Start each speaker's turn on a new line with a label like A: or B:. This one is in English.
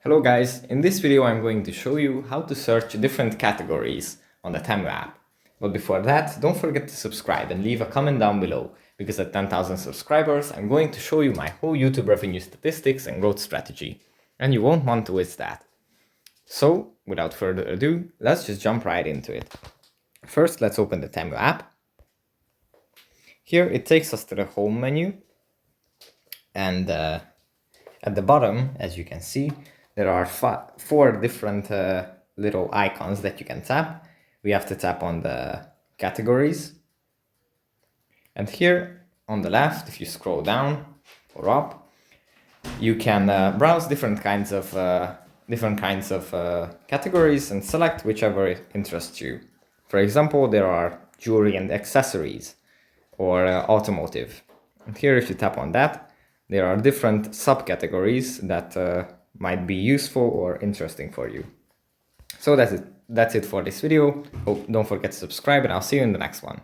A: Hello guys, in this video I'm going to show you how to search different categories on the Temu app. But before that, don't forget to subscribe and leave a comment down below, because at 10,000 subscribers I'm going to show you my whole YouTube revenue statistics and growth strategy, and you won't want to miss that. So, without further ado, let's just jump right into it. First, let's open the Temu app. Here it takes us to the home menu, and at the bottom, as you can see, there are four different little icons that you can tap. We have to tap on the categories. And here on the left, if you scroll down or up, you can browse different kinds of categories and select whichever interests you. For example, there are jewelry and accessories, or automotive. And here, if you tap on that, there are different subcategories that might be useful or interesting for you. So that's it for this video. Don't forget to subscribe, and I'll see you in the next one.